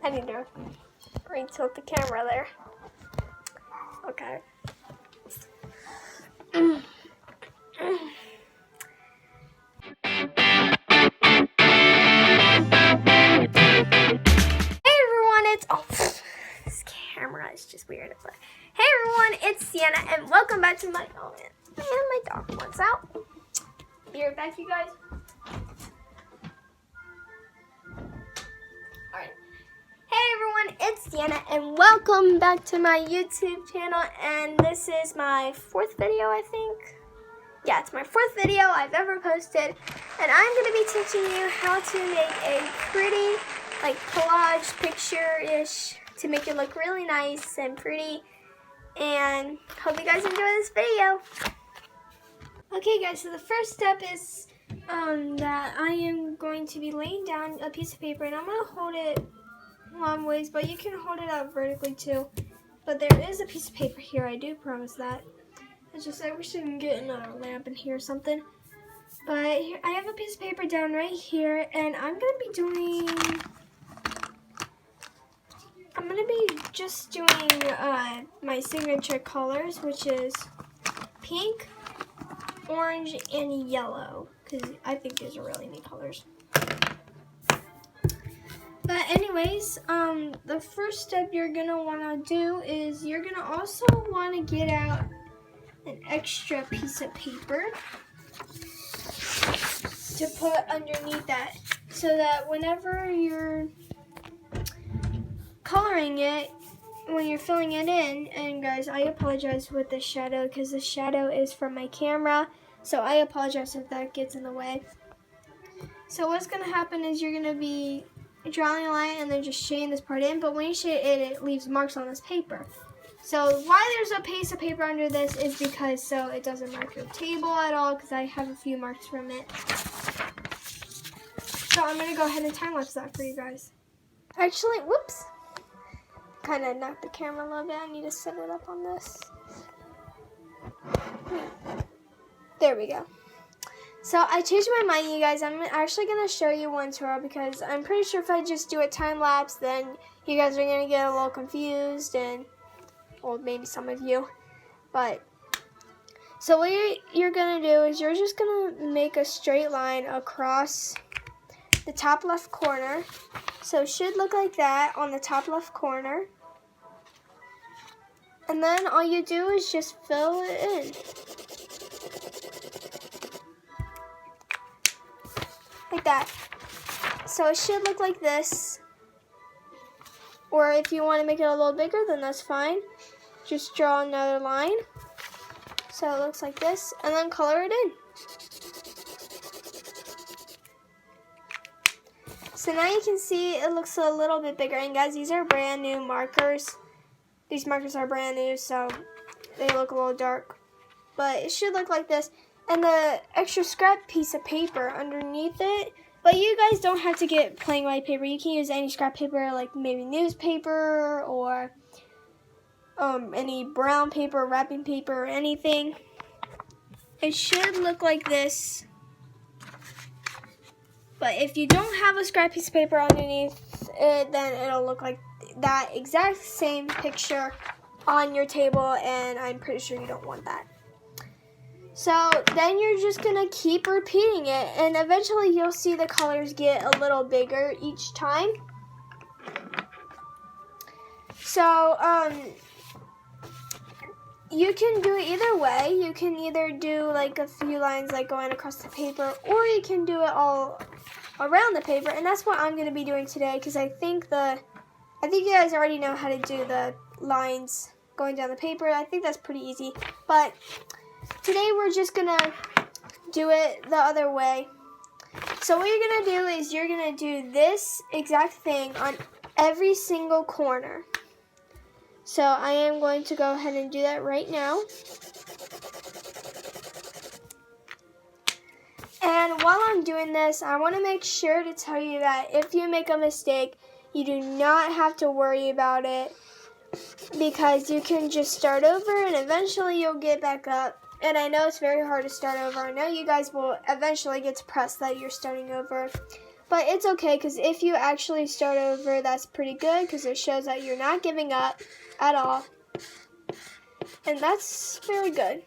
I need to re-tilt the camera there. Okay. Hey everyone, this camera is just weird. Hey everyone, it's Sienna, and welcome back to my my dog wants out. Be right back, you guys. Alright. Hey everyone, it's Sienna, and welcome back to my YouTube channel, and this is my fourth video, I think. Yeah, it's my fourth video I've ever posted, and I'm going to be teaching you how to make a pretty, like, collage picture-ish to make it look really nice and pretty, and hope you guys enjoy this video. Okay guys, so the first step is that I am going to be laying down a piece of paper, and I'm going to hold it long ways, but you can hold it out vertically too. But there is a piece of paper here, I do promise that. It's just I wish I can get another lamp in here or something. But here, I have a piece of paper down right here, and I'm gonna be just doing my signature colors, which is pink, orange, and yellow, because I think these are really neat colors. But anyways, the first step you're gonna wanna do is you're gonna also wanna get out an extra piece of paper to put underneath that, so that whenever you're coloring it, when you're filling it in, and guys, I apologize with the shadow because the shadow is from my camera, so I apologize if that gets in the way. So what's going to happen is you're going to be drawing a line and then just shading this part in, but when you shade it, it leaves marks on this paper. So why there's a piece of paper under this is because so it doesn't mark your table at all, because I have a few marks from it. So I'm going to go ahead and time-lapse that for you guys. Actually, whoops. Kind of knocked the camera a little bit. I need to set it up on this. There we go. So I changed my mind, you guys. I'm actually going to show you one tutorial because I'm pretty sure if I just do a time-lapse, then you guys are going to get a little confused, and well, maybe some of you. But so what you're going to do is you're just going to make a straight line across the top left corner. So it should look like that on the top left corner. And then all you do is just fill it in. Like that. So it should look like this. Or if you want to make it a little bigger, then that's fine. Just draw another line. So it looks like this. And then color it in. So now you can see it looks a little bit bigger. And guys, these are brand new markers. These markers are brand new, so they look a little dark. But it should look like this. And the extra scrap piece of paper underneath it. But you guys don't have to get plain white paper. You can use any scrap paper, like maybe newspaper or any brown paper, wrapping paper, or anything. It should look like this. But if you don't have a scrap piece of paper underneath it, then it'll look like that exact same picture on your table, and I'm pretty sure you don't want that. So then you're just going to keep repeating it, and eventually you'll see the colors get a little bigger each time. So you can do it either way. You can either do like a few lines like going across the paper, or you can do it all around the paper, and that's what I'm going to be doing today, because I think you guys already know how to do the lines going down the paper. I think that's pretty easy, but today we're just going to do it the other way. So what you're going to do is you're going to do this exact thing on every single corner. So I am going to go ahead and do that right now. And while I'm doing this, I want to make sure to tell you that if you make a mistake, you do not have to worry about it, because you can just start over and eventually you'll get back up. And I know it's very hard to start over. I know you guys will eventually get depressed that you're starting over. But it's okay, because if you actually start over, that's pretty good, because it shows that you're not giving up at all. And that's very good.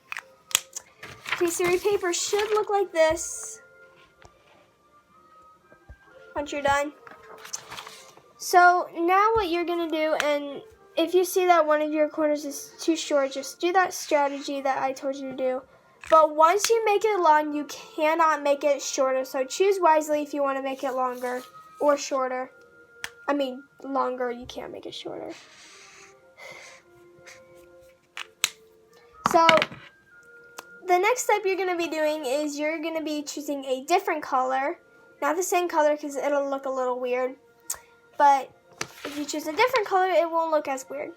Okay, so your paper should look like this once you're done. So now what you're going to do, and if you see that one of your corners is too short, just do that strategy that I told you to do. But once you make it long, you cannot make it shorter. So choose wisely if you want to make it longer or shorter. I mean, longer, you can't make it shorter. So the next step you're going to be doing is you're going to be choosing a different color. Not the same color, because it'll look a little weird. But if you choose a different color, it won't look as weird.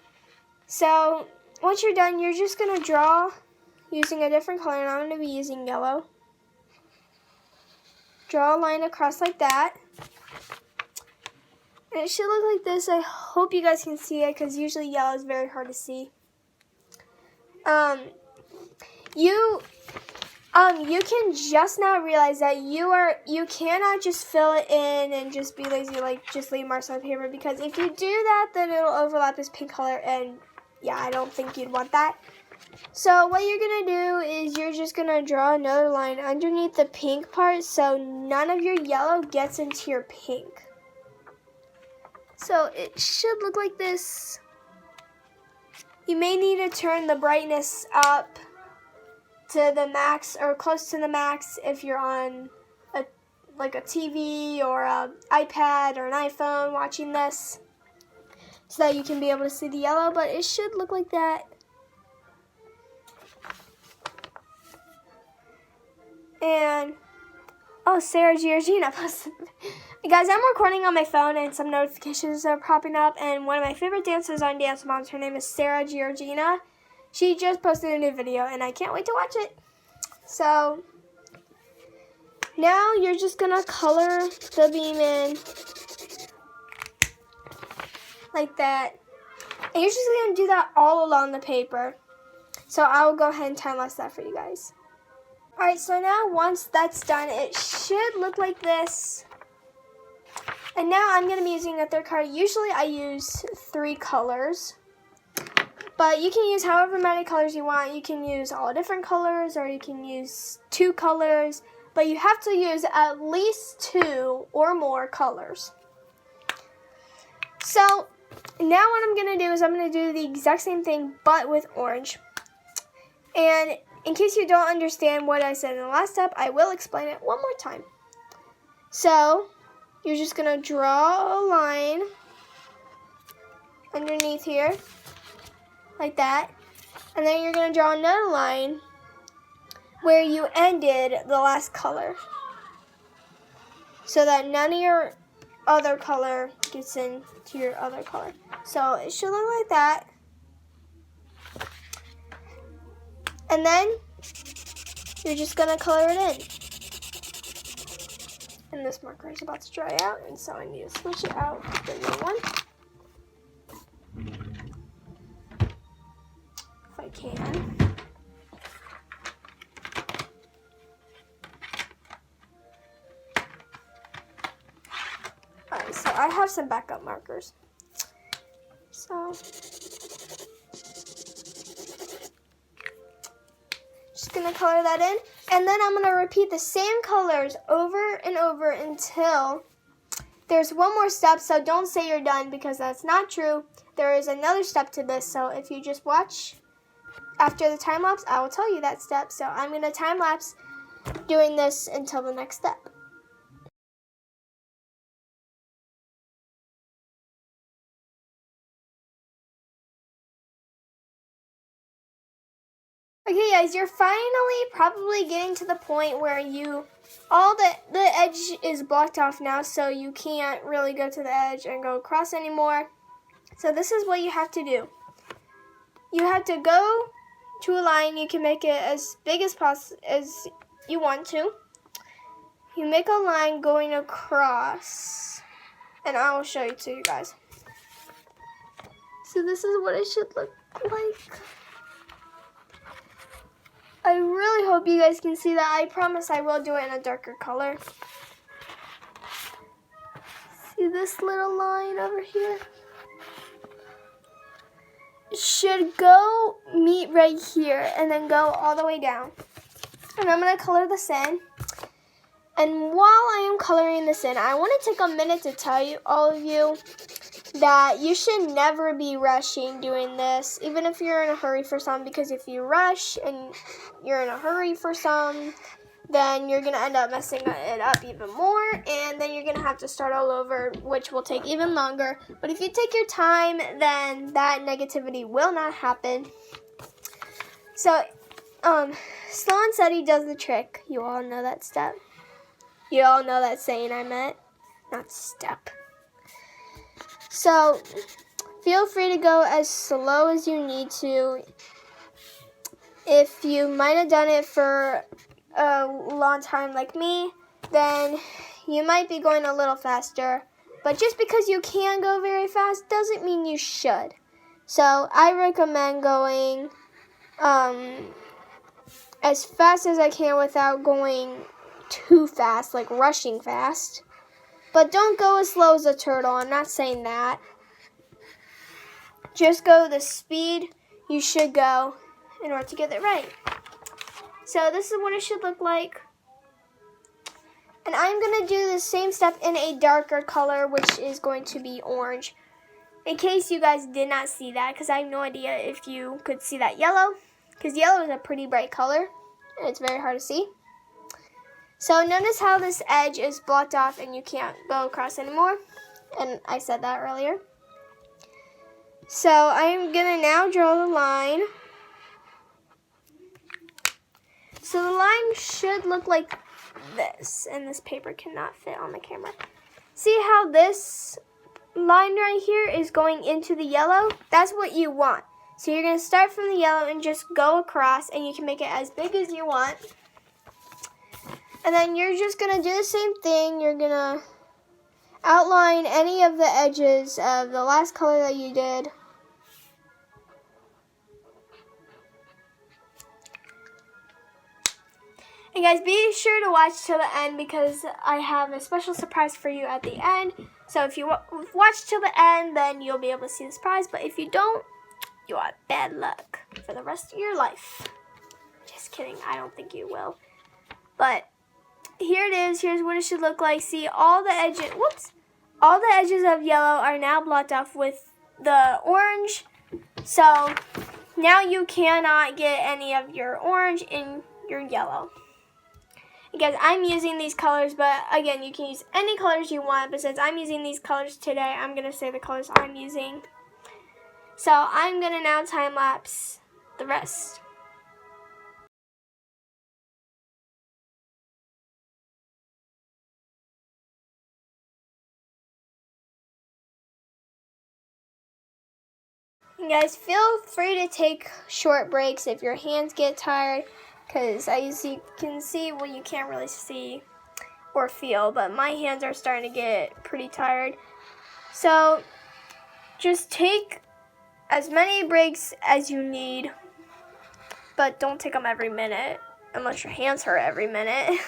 So once you're done, you're just going to draw using a different color, and I'm going to be using yellow. Draw a line across like that. And it should look like this. I hope you guys can see it, because usually yellow is very hard to see. You can just now realize that you cannot just fill it in and just be lazy, like just leave marks on paper, because if you do that, then it'll overlap this pink color, and yeah, I don't think you'd want that. So what you're going to do is you're just going to draw another line underneath the pink part, so none of your yellow gets into your pink. So it should look like this. You may need to turn the brightness up to the max or close to the max if you're on a TV or an iPad or an iPhone watching this, so that you can be able to see the yellow, but it should look like that. And, oh, Sarah Giorgina posted. Guys, I'm recording on my phone, and some notifications are popping up, and one of my favorite dancers on Dance Moms, her name is Sarah Giorgina. She just posted a new video, and I can't wait to watch it. So, now you're just going to color the beam in like that. And you're just going to do that all along the paper. So I will go ahead and time-lapse that for you guys. Alright, so now once that's done, it should look like this. And now I'm going to be using a third color. Usually I use 3 colors. But you can use however many colors you want. You can use all different colors, or you can use 2 colors. But you have to use at least 2 or more colors. So now what I'm going to do is I'm going to do the exact same thing, but with orange. And in case you don't understand what I said in the last step, I will explain it one more time. So you're just going to draw a line underneath here, like that. And then you're going to draw another line where you ended the last color, so that none of your other color gets into your other color. So it should look like that. And then you're just going to color it in. And this marker is about to dry out, and so I need to switch it out to the new one. If I can. Alright, so I have some backup markers. So just going to color that in, and then I'm going to repeat the same colors over and over until there's one more step. So don't say you're done, because that's not true. There is another step to this, so if you just watch after the time lapse, I will tell you that step. So I'm going to time lapse doing this until the next step. Okay guys, you're finally probably getting to the point where all the edge is blocked off now, so you can't really go to the edge and go across anymore. So this is what you have to do. You have to go to a line. You can make it as big as you want to. You make a line going across, and I will show you to you guys. So this is what it should look like. I really hope you guys can see that. I promise I will do it in a darker color. this little line over here should go meet right here and then go all the way down. And I'm going to color this in. And while I am coloring this in, I want to take a minute to tell you, all of you, that you should never be rushing doing this, even if you're in a hurry for some, because if you rush and you're in a hurry for some, then you're going to end up messing it up even more, and then you're going to have to start all over, which will take even longer. But if you take your time, then that negativity will not happen. So, slow and steady does the trick. You all know that step. You all know that saying I meant, not step. So, feel free to go as slow as you need to. If you might have done it for a long time like me, then you might be going a little faster. But just because you can go very fast doesn't mean you should. So, I recommend going as fast as I can without going too fast, like rushing fast. But don't go as slow as a turtle. I'm not saying that. Just go the speed you should go in order to get it right. So this is what it should look like. And I'm going to do the same step in a darker color, which is going to be orange. In case you guys did not see that, because I have no idea if you could see that yellow. Because yellow is a pretty bright color, and it's very hard to see. So notice how this edge is blocked off and you can't go across anymore. And I said that earlier. So I'm going to now draw the line. So the line should look like this. And this paper cannot fit on the camera. See how this line right here is going into the yellow? That's what you want. So you're going to start from the yellow and just go across. And you can make it as big as you want. And then you're just going to do the same thing. You're going to outline any of the edges of the last color that you did. And guys, be sure to watch till the end because I have a special surprise for you at the end. So if you watch till the end, then you'll be able to see the surprise. But if you don't, you have bad luck for the rest of your life. Just kidding. I don't think you will. But here it is. Here's what it should look like. See, all the edges, all the edges of yellow are now blocked off with the orange. So now you cannot get any of your orange in your yellow. Again, I'm using these colors, but again, you can use any colors you want. But since I'm using these colors today, I'm going to say the colors I'm using. So I'm going to now time lapse the rest. And guys, feel free to take short breaks if your hands get tired, because as you can see, well, you can't really see or feel, but my hands are starting to get pretty tired. So just take as many breaks as you need, but don't take them every minute, unless your hands hurt every minute.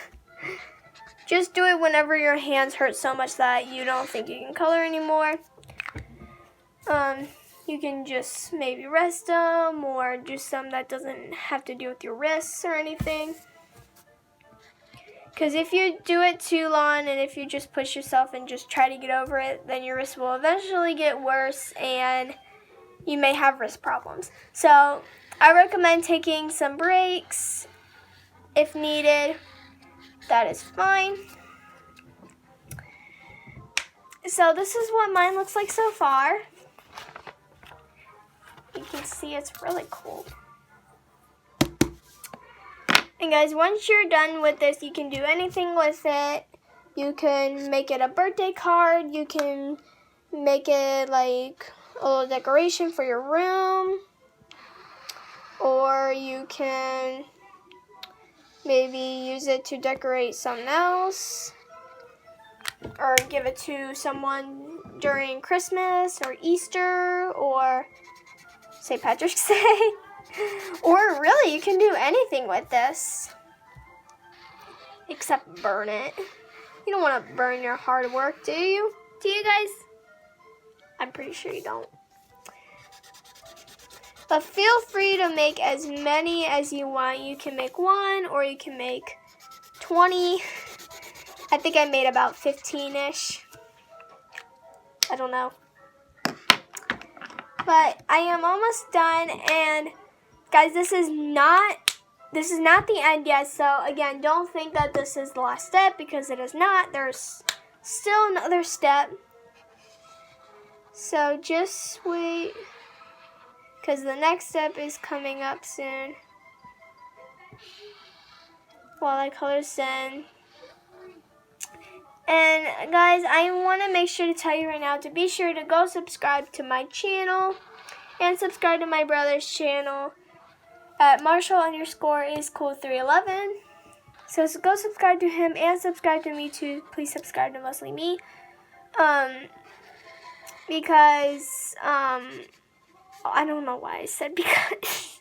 Just do it whenever your hands hurt so much that you don't think you can color anymore. You can just maybe rest them or do some that doesn't have to do with your wrists or anything. Because if you do it too long and if you just push yourself and just try to get over it, then your wrist will eventually get worse and you may have wrist problems. So I recommend taking some breaks if needed. That is fine. So this is what mine looks like so far. You can see it's really cool. And guys, once you're done with this, you can do anything with it. You can make it a birthday card. You can make it like a little decoration for your room. Or you can maybe use it to decorate something else. Or give it to someone during Christmas or Easter or St. Patrick's Day. Or really, you can do anything with this. Except burn it. You don't want to burn your hard work, do you? Do you guys? I'm pretty sure you don't. But feel free to make as many as you want. You can make 1 or you can make 20. I think I made about 15-ish. I don't know. But I am almost done, and guys, this is not the end yet. So again, don't think that this is the last step, because it is not. There's still another step. So just wait, because the next step is coming up soon. While I color this in. And guys, I want to make sure to tell you right now to be sure to go subscribe to my channel and subscribe to my brother's channel at Marshall_is_cool311. So go subscribe to him and subscribe to me too. Please subscribe to mostly me. Because I don't know why I said because.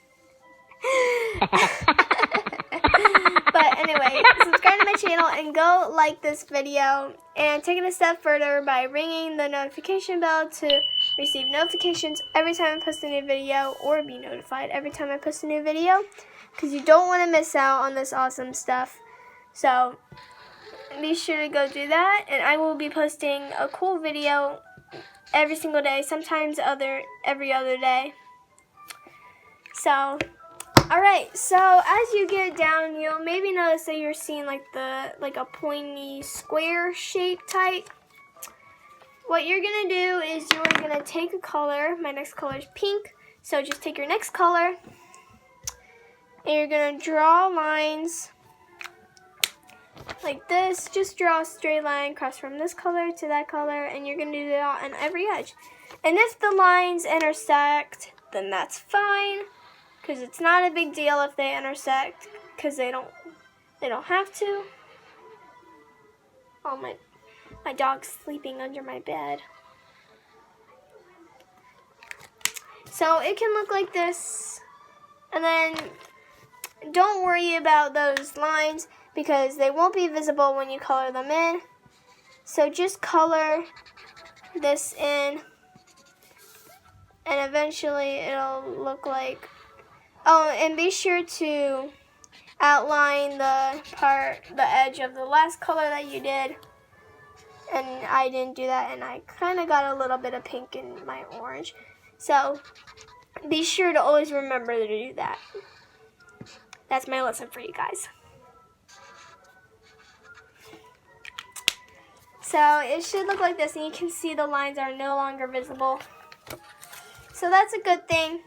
But anyway, subscribe to my channel and go like this video, and take it a step further by ringing the notification bell to receive notifications every time I post a new video, or be notified every time I post a new video, because you don't want to miss out on this awesome stuff. So be sure to go do that, and I will be posting a cool video every single day, sometimes every other day. So alright, so as you get down, you'll maybe notice that you're seeing like a pointy square shape type. What you're going to do is you're going to take a color. My next color is pink. So just take your next color, and you're going to draw lines like this. Just draw a straight line across from this color to that color, and you're going to do that on every edge. And if the lines intersect, then that's fine, because it's not a big deal if they intersect, because they don't have to. Oh, my dog's sleeping under my bed. So it can look like this, and then don't worry about those lines, because they won't be visible when you color them in. So just color this in, and eventually it'll look like. Oh, and be sure to outline the edge of the last color that you did. And I didn't do that, and I kind of got a little bit of pink in my orange. So be sure to always remember to do that. That's my lesson for you guys. So it should look like this, and you can see the lines are no longer visible. So that's a good thing.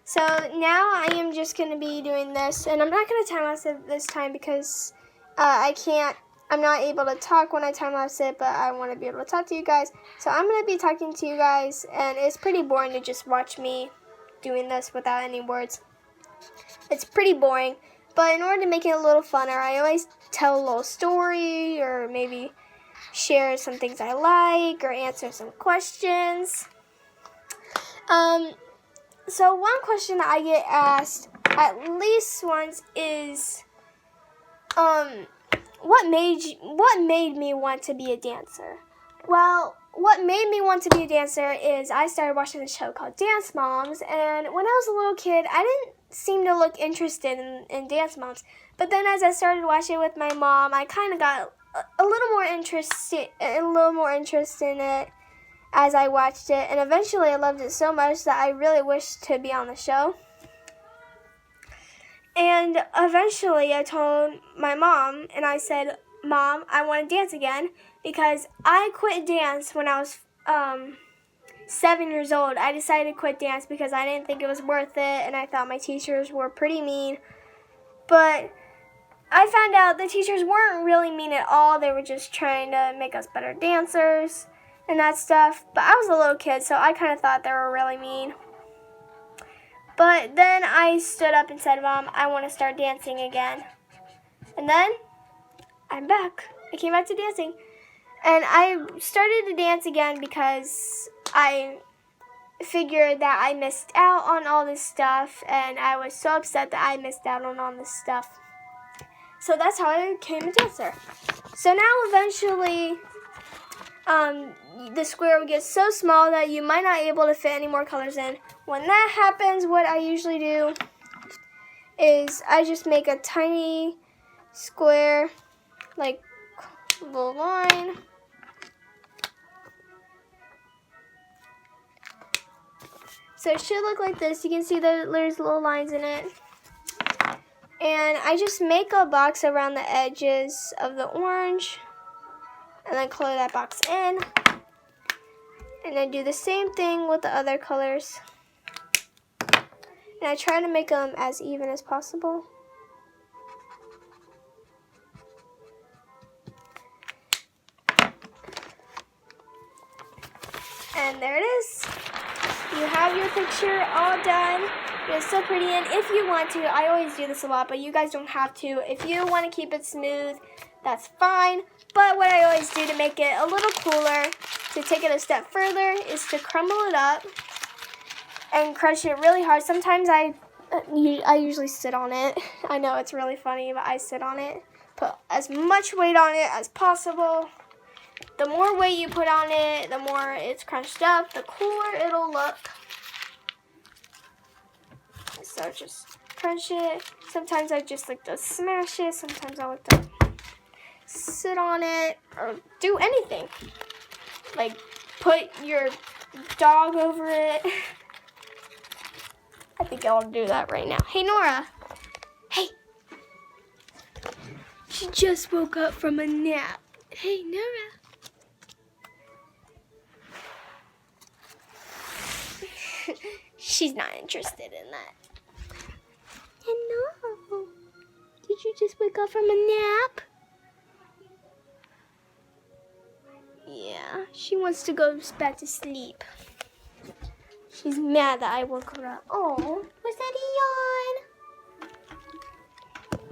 So now I am just going to be doing this, and I'm not going to time-lapse it this time, because I'm not able to talk when I time-lapse it, but I want to be able to talk to you guys. So I'm going to be talking to you guys, and it's pretty boring to just watch me doing this without any words. It's pretty boring, but in order to make it a little funner, I always tell a little story, or maybe share some things I like, or answer some questions. So one question that I get asked at least once is, what made me want to be a dancer? Well, what made me want to be a dancer is I started watching a show called Dance Moms, and when I was a little kid, I didn't seem to look interested in Dance Moms. But then as I started watching it with my mom, I kind of got a little more interest in it as I watched it, and eventually I loved it so much that I really wished to be on the show. And eventually I told my mom, and I said, "Mom, I want to dance again," because I quit dance when I was 7 years old. I decided to quit dance because I didn't think it was worth it, and I thought my teachers were pretty mean. But I found out the teachers weren't really mean at all. They were just trying to make us better dancers and that stuff. But I was a little kid, so I kind of thought they were really mean. But then I stood up and said, "Mom, I want to start dancing again." And then I'm back. I came back to dancing. And I started to dance again because I figured that I missed out on all this stuff, and I was so upset that I missed out on all this stuff. So that's how I became a dancer. So now eventually the square will get so small that you might not be able to fit any more colors in. When that happens, what I usually do is I just make a tiny square, like little line. So it should look like this. You can see that there's little lines in it. And I just make a box around the edges of the orange and then color that box in. And then do the same thing with the other colors. And I try to make them as even as possible. And there it is. You have your picture all done. It's so pretty, and if you want to, I always do this a lot, but you guys don't have to. If you want to keep it smooth, that's fine. But what I always do to make it a little cooler, to take it a step further, is to crumble it up and crunch it really hard. Sometimes I usually sit on it. I know it's really funny, but I sit on it. Put as much weight on it as possible. The more weight you put on it, the more it's crunched up, the cooler it'll look. So just crunch it. Sometimes I just like to smash it. Sometimes I like to sit on it or do anything. Like put your dog over it. I think I'll do that right now. Hey, Nora. Hey. She just woke up from a nap. Hey, Nora. She's not interested in that. Hello. Did you just wake up from a nap? Yeah, she wants to go back to sleep. She's mad that I woke her up. Oh, was that a yawn?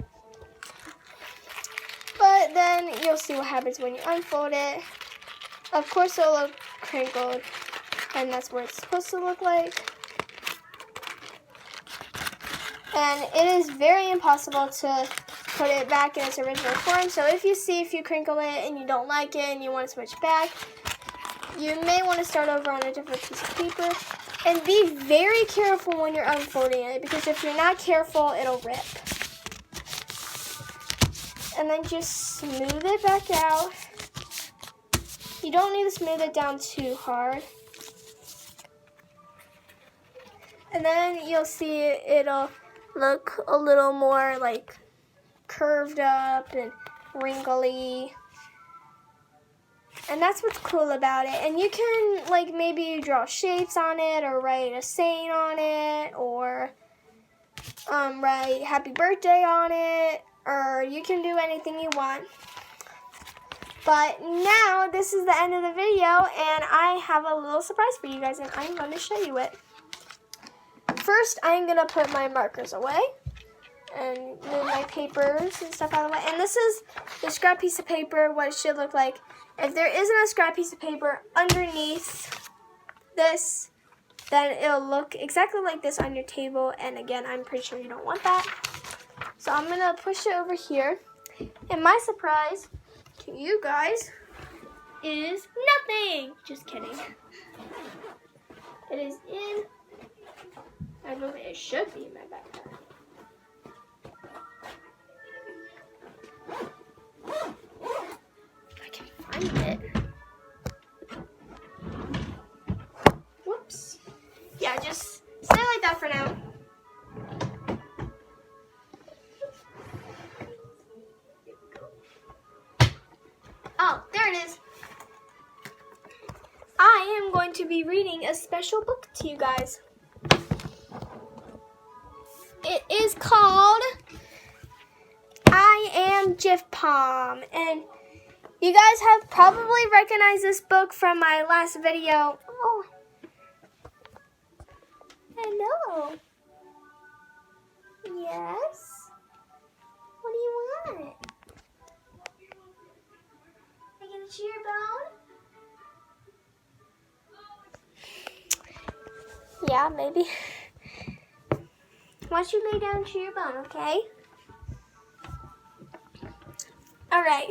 But then you'll see what happens when you unfold it. Of course it'll look crinkled, and that's what it's supposed to look like. And it is very impossible to put it back in its original form. So if you crinkle it and you don't like it and you want to switch back, you may want to start over on a different piece of paper. And be very careful when you're unfolding it, because if you're not careful, it'll rip. And then just smooth it back out. You don't need to smooth it down too hard. And then you'll see it'll look a little more like curved up and wrinkly. And that's what's cool about it. And you can like maybe draw shapes on it or write a saying on it or write happy birthday on it, or you can do anything you want. But now this is the end of the video, and I have a little surprise for you guys, and I'm going to show you it. First, I'm going to put my markers away and move my papers and stuff out of the way. And this is the scrap piece of paper, what it should look like. If there isn't a scrap piece of paper underneath this, then it'll look exactly like this on your table. And again, I'm pretty sure you don't want that. So I'm going to push it over here. And my surprise to you guys is nothing. Just kidding. It is in, I don't know, it should be in my backpack. I can find it. Whoops. Yeah, just stay like that for now. Oh, there it is. I am going to be reading a special book to you guys. It is called I Am Jif Palm, and you guys have probably recognized this book from my last video. Oh, hello. Yes? What do you want? I get a cheer bone? Yeah, maybe. Why don't you lay down to your bone, okay? Alright,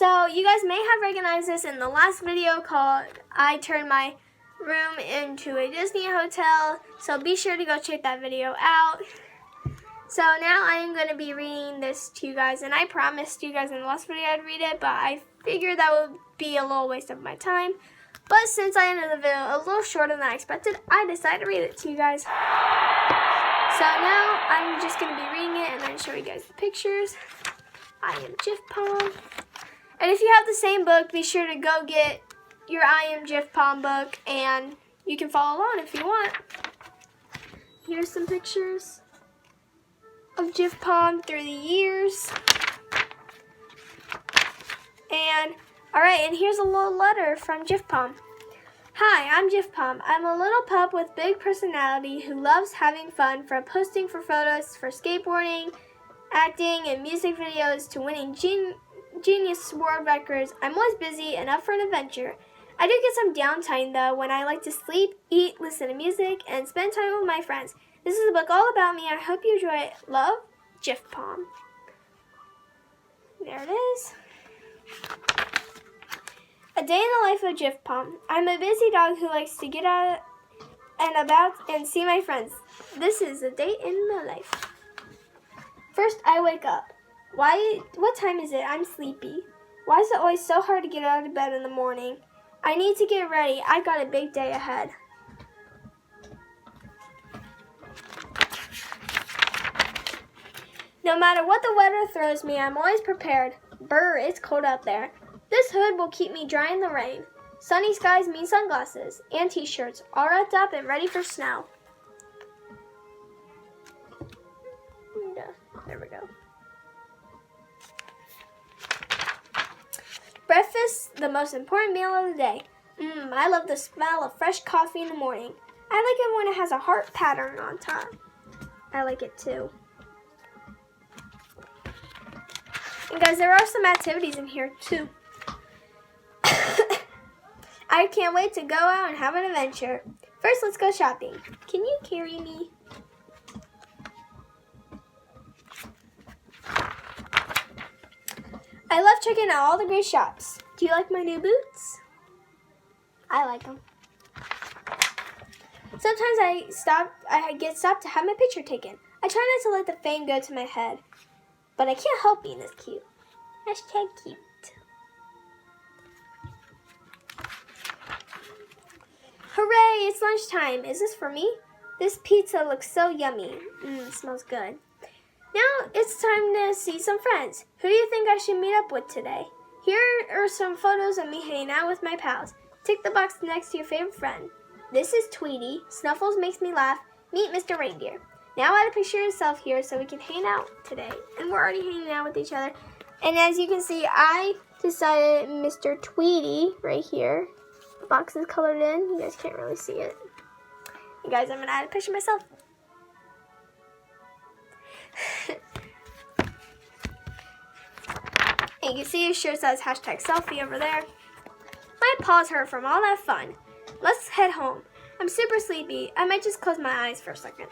So you guys may have recognized this in the last video called I Turned My Room into a Disney Hotel. So be sure to go check that video out. So now I am going to be reading this to you guys, and I promised you guys in the last video I'd read it, but I figured that would be a little waste of my time. But since I ended the video a little shorter than I expected, I decided to read it to you guys. So now I'm just going to be reading it and then show you guys the pictures. I am Jif Palm. And if you have the same book, be sure to go get your I Am Jif Palm book, and you can follow along if you want. Here's some pictures of Jif Palm through the years. And alright, and here's a little letter from Jif Palm. Hi, I'm Jif Palm. I'm a little pup with big personality who loves having fun, from posting for photos for skateboarding, acting, and music videos to winning Genius world records. I'm always busy and up for an adventure. I do get some downtime though, when I like to sleep, eat, listen to music, and spend time with my friends. This is a book all about me. I hope you enjoy it. Love, Jif Palm. There it is. A day in the life of Jif Palm. I'm a busy dog who likes to get out and about and see my friends. This is a day in my life. First, I wake up. What time is it? I'm sleepy. Why is it always so hard to get out of bed in the morning? I need to get ready. I've got a big day ahead. No matter what the weather throws me, I'm always prepared. Brr, it's cold out there. This hood will keep me dry in the rain. Sunny skies mean sunglasses and t-shirts, all wrapped up and ready for snow. There we go. Breakfast, the most important meal of the day. I love the smell of fresh coffee in the morning. I like it when it has a heart pattern on top. I like it too. And guys, there are some activities in here too. I can't wait to go out and have an adventure. First, let's go shopping. Can you carry me? I love checking out all the great shops. Do you like my new boots? I like them. Sometimes I get stopped to have my picture taken. I try not to let the fame go to my head, but I can't help being this cute. Hashtag cute. Hooray, it's lunchtime. Is this for me? This pizza looks so yummy. It smells good. Now it's time to see some friends. Who do you think I should meet up with today? Here are some photos of me hanging out with my pals. Tick the box next to your favorite friend. This is Tweety. Snuffles makes me laugh. Meet Mr. Reindeer. Now add a picture of yourself here so we can hang out today. And we're already hanging out with each other. And as you can see, I decided Mr. Tweety right here. The box is colored in. You guys can't really see it. You guys, I'm going to add a picture of myself. And you can see his shirt says hashtag selfie over there. My paws hurt from all that fun. Let's head home. I'm super sleepy. I might just close my eyes for a second.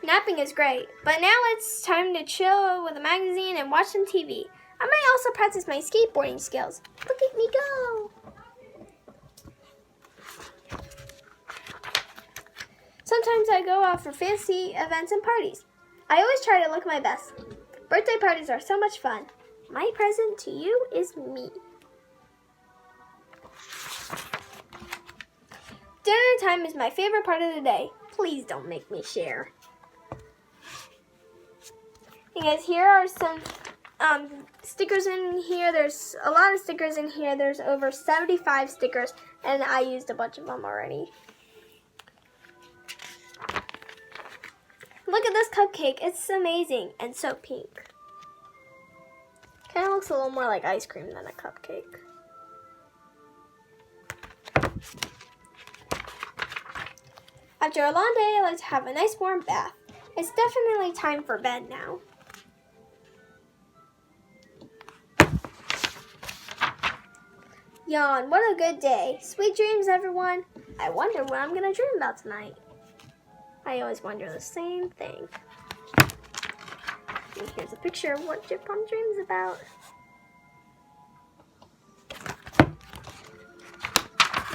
Napping is great, but now it's time to chill with a magazine and watch some TV. I might also practice my skateboarding skills. Look at me go! Sometimes I go out for fancy events and parties. I always try to look my best. Birthday parties are so much fun. My present to you is me. Dinner time is my favorite part of the day. Please don't make me share. You guys, here are some stickers in here. There's a lot of stickers in here. There's over 75 stickers, and I used a bunch of them already. Look at this cupcake. It's amazing and so pink. Kind of looks a little more like ice cream than a cupcake. After a long day, I like to have a nice warm bath. It's definitely time for bed now. Yawn, what a good day. Sweet dreams, everyone. I wonder what I'm going to dream about tonight. I always wonder the same thing. And here's a picture of what Jif Pom dreams about.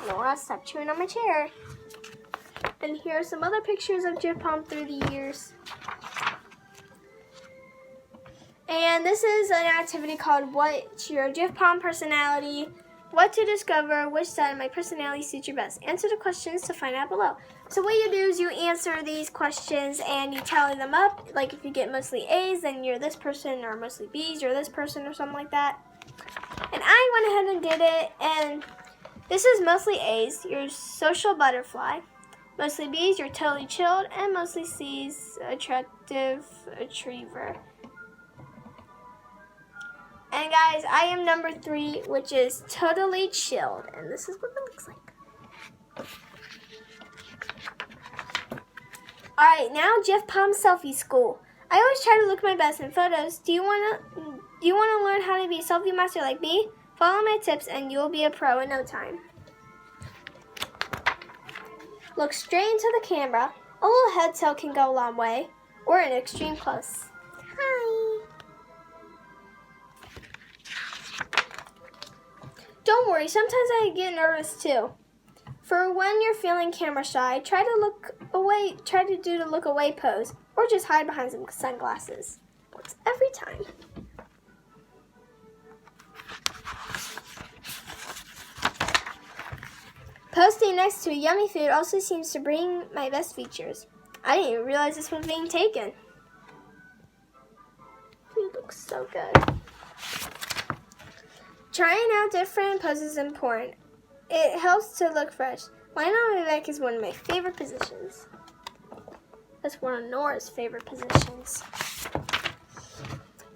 Laura, stop chewing on my chair. And here are some other pictures of Jif Pom through the years. And this is an activity called What's Your Jif Pom Personality? What to discover, which side of my personality suits you best. Answer the questions to find out below. So what you do is you answer these questions and you tally them up. Like if you get mostly A's, then you're this person, or mostly B's, you're this person, or something like that. And I went ahead and did it, and this is mostly A's, you're social butterfly. Mostly B's, you're totally chilled, and mostly C's, attractive achiever. And guys, I am number 3, which is totally chilled. And this is what it looks like. Alright, now Jif Pom selfie school. I always try to look my best in photos. Do you wanna learn how to be a selfie master like me? Follow my tips and you'll be a pro in no time. Look straight into the camera. A little head tilt can go a long way. Or an extreme close. Hi. Don't worry, sometimes I get nervous too. For when you're feeling camera shy, try to do the look away pose, or just hide behind some sunglasses. Works every time. Posting next to yummy food also seems to bring my best features. I didn't even realize this was being taken. Food looks so good. Trying out different poses is important. It helps to look fresh. Lying on my back is one of my favorite positions. That's one of Nora's favorite positions.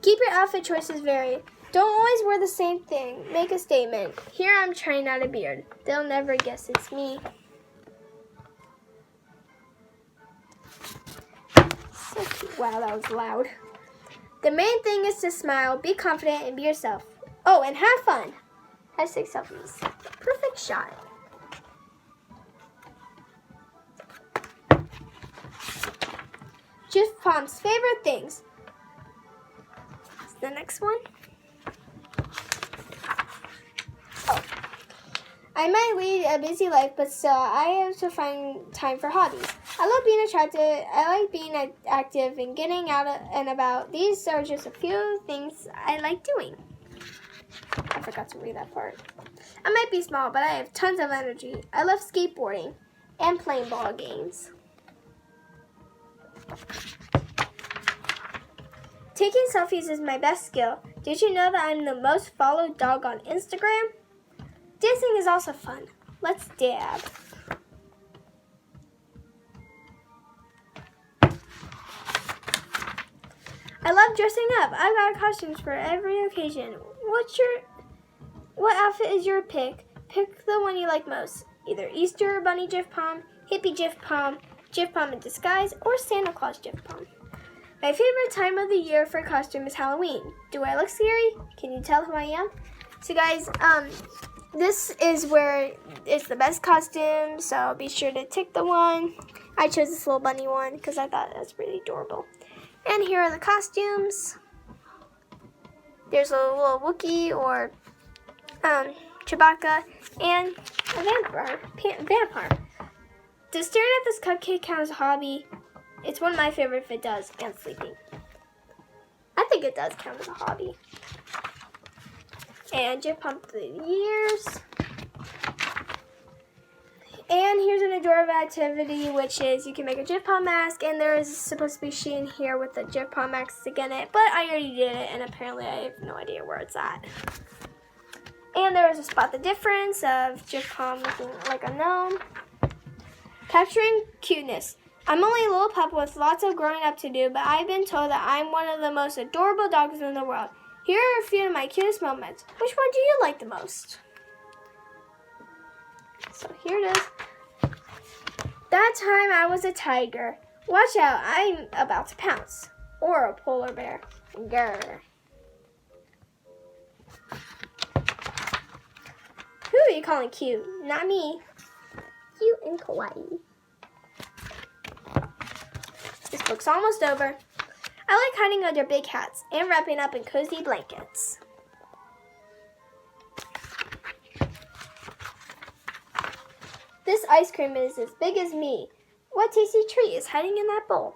Keep your outfit choices varied. Don't always wear the same thing. Make a statement. Here I'm trying out a beard. They'll never guess it's me. So cute. Wow, that was loud. The main thing is to smile, be confident, and be yourself. Oh, and have fun. Have 6 selfies. Perfect shot. Jif Pom's favorite things. What's the next one? Oh. I might lead a busy life, but still, I have to find time for hobbies. I love being attractive. I like being active and getting out and about. These are just a few things I like doing. I forgot to read that part. I might be small, but I have tons of energy. I love skateboarding and playing ball games. Taking selfies is my best skill. Did you know that I'm the most followed dog on Instagram? Dancing is also fun. Let's dab. I love dressing up. I've got costumes for every occasion. What outfit is your pick? Pick the one you like most. Either Easter Bunny Jif Pom, Hippie Jif Pom in disguise, or Santa Claus Jif Pom. My favorite time of the year for a costume is Halloween. Do I look scary? Can you tell who I am? So guys, this is where it's the best costume, so be sure to tick the one. I chose this little bunny one because I thought it was really adorable. And here are the costumes. There's a little Wookiee or Chewbacca and a vampire. Does staring at this cupcake count as a hobby? It's one of my favorite if it does, and sleeping. I think it does count as a hobby. And Jif Pom through the years. And here's an adorable activity, which is you can make a Jif Pom mask, and there is supposed to be she in here with the Jif Pom mask in it, but I already did it, and apparently I have no idea where it's at. And there is a spot the difference of Jif Pom looking like a gnome. Capturing cuteness. I'm only a little pup with lots of growing up to do, but I've been told that I'm one of the most adorable dogs in the world. Here are a few of my cutest moments. Which one do you like the most? So here it is. That time I was a tiger. Watch out, I'm about to pounce. Or a polar bear. Grr. Who are you calling cute? Not me. Cute and kawaii. This book's almost over. I I like hiding under big hats and wrapping up in cozy blankets. This ice cream is as big as me. What tasty treat is hiding in that bowl?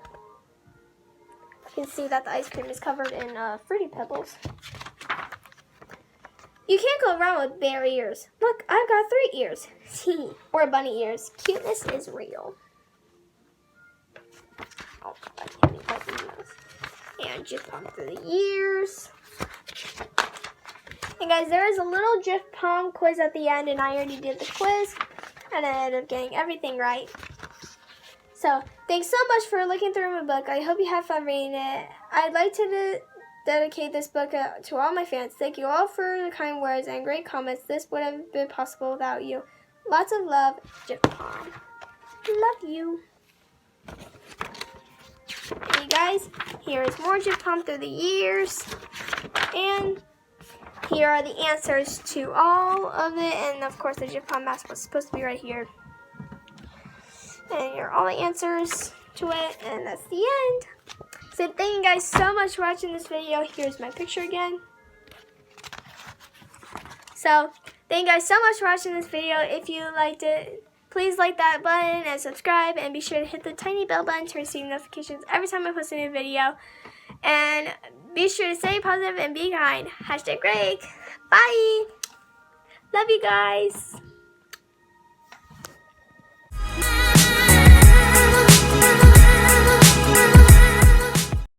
You can see that the ice cream is covered in Fruity Pebbles. You can't go around with bare ears. Look, I've got 3 ears. Or bunny ears. Cuteness is real. Oh, God, I can't make those. And just on through the ears. And guys, there is a little drift palm quiz at the end, and I already did the quiz. And I ended up getting everything right. So, thanks so much for looking through my book. I hope you have fun reading it. I'd like to dedicate this book to all my fans. Thank you all for the kind words and great comments. This wouldn't have been possible without you. Lots of love, Jip Palm. Love you. Hey guys, here is more Jip Palm through the years. And here are the answers to all of it. And of course, the Jip Palm mask was supposed to be right here. And here are all the answers to it. And that's the end. So thank you guys so much for watching this video. Here's my picture again. So thank you guys so much for watching this video. If you liked it, please like that button and subscribe. And be sure to hit the tiny bell button to receive notifications every time I post a new video. And be sure to stay positive and be kind. #Greg. Bye. Love you guys.